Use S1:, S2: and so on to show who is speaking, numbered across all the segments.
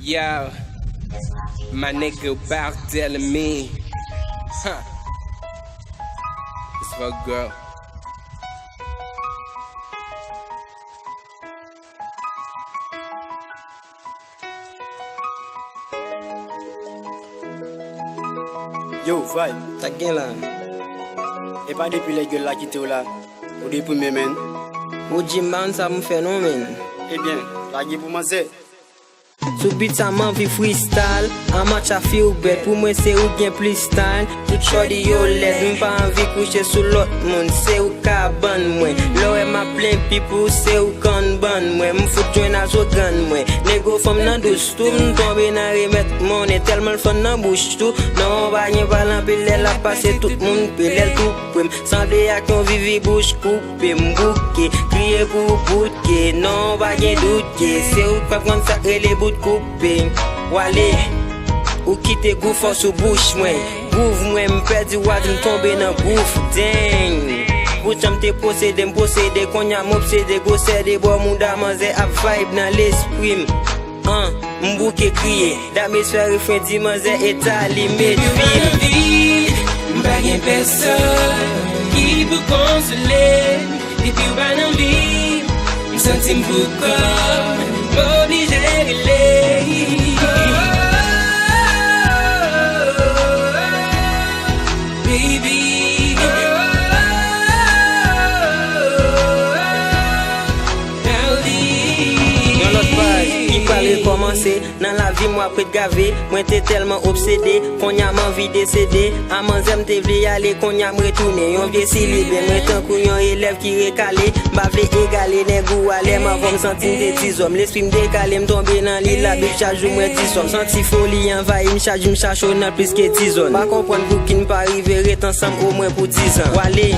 S1: Yo, my nigga back telling me, it's for a girl.
S2: Yo, Fay,
S3: Ta gen la,
S2: e pa depi le gueule la ki te ou la, ou depi mè men.
S3: ou jim ban sa mou fè non men.
S2: Ebyen, la gi pou manze.
S3: Sou beat sa man vi freestyle, an match a fi ou bet, pou mwen se ou gen plus style. Tout chodi yo led, mwen pa anvi kouche sou lot moun, se ou ka ban mwen. Lo e ma plen pipou, se ou kan ban mwen, mwen fout jwen a zo gan mwen. Nego fom nan douche tou, mwen tombe nan remet moun, e telman fon nan bouche tou. Non ba nye valan pelel la pase tout moun pelel tout prem. Sande ak yon vivi bouche koupe, mbouke, kriye pou boutke, non ba gen doutke. Se ou kwa pran sakre le bout coupé, wale, ou kite gou force ou bouche mwen. Gouv mwen m'perdi wad m'tombe nan gouf, deng. Boucham te posede, m'posede, konya m'obsede, gosede, bo mouda manze ap vibe nan l'esprit. M'bouke kriye, dame sfer refren di manze etali medville.
S1: M'bagen person ki pou konsole, depi ou ba nan vi, m'senti m'bouka, m'oblige rele. Baby,
S3: Yon lot page, ki pale komanse, nan la vi mwa pret gave. Mwen te telman obsede, konya man vi desede. Aman zem te vle yale, konya mretoune. Yon vye silibe, mwen tankou yon elev ki rekale. Mba vle egale, negou ale, ma vom sentin te tizom. L'esprit mdekale, mtombe nan li la bif chajou mwen tisom. Senti foli envahi, mchajou mchachou nan plus ke tizon. Ba kompon kou ki npa rive ret ansam au mwen pou 10 an. Wale,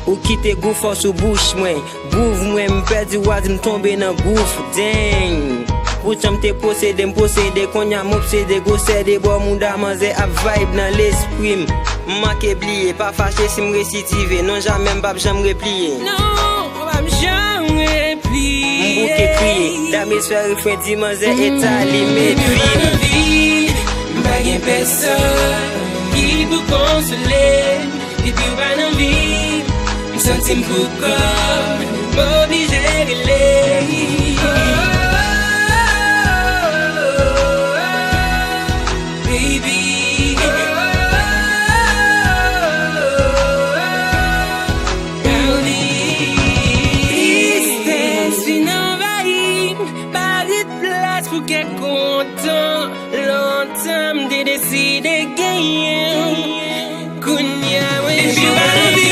S3: ou kite gou force ou bouche mwen. Gouv mwen m'perdi wad m'tombe nan gouf, deng. Boucham te posede, m'posede, konya m'obsede, gosede, bo mouda manze ap vibe nan l'esprit. M'manke bliye, pa fache si m'resitive, non jamais m'bab jam repliye.
S1: non, m'bab jam repliye.
S3: M'bouke kriye, dame sfer refren di manze etali medville.
S1: M'bagen person ki pou konsole, depi ou ba nan vi, m'senti m'bouka, m'oblige rele. Baby, tristesse fin envahi, parit place pou qu'elle content. Longtemps m'de décide gagner. Kounya wè depi ou ba nan vi,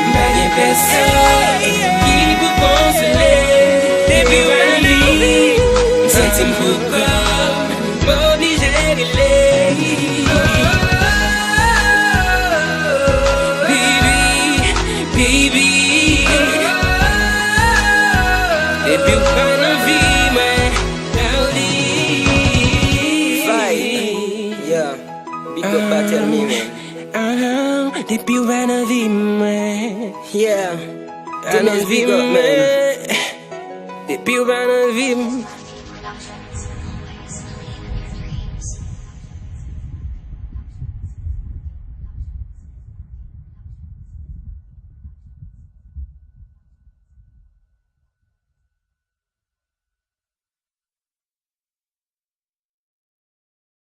S1: m'bagen person ki pou konsole, depi ou ba nan vi, m'senti m'bouka, m'oblige rele. Baby, depi ou ba nan vi, mwen,
S3: Fay, yeah, big up battle me man.
S1: depi ou ba nan vi, mwen,
S3: Yeah,
S1: ba nan
S3: Dennis
S1: vi,
S3: big up man.
S1: mwen, depi ou ba nan vi,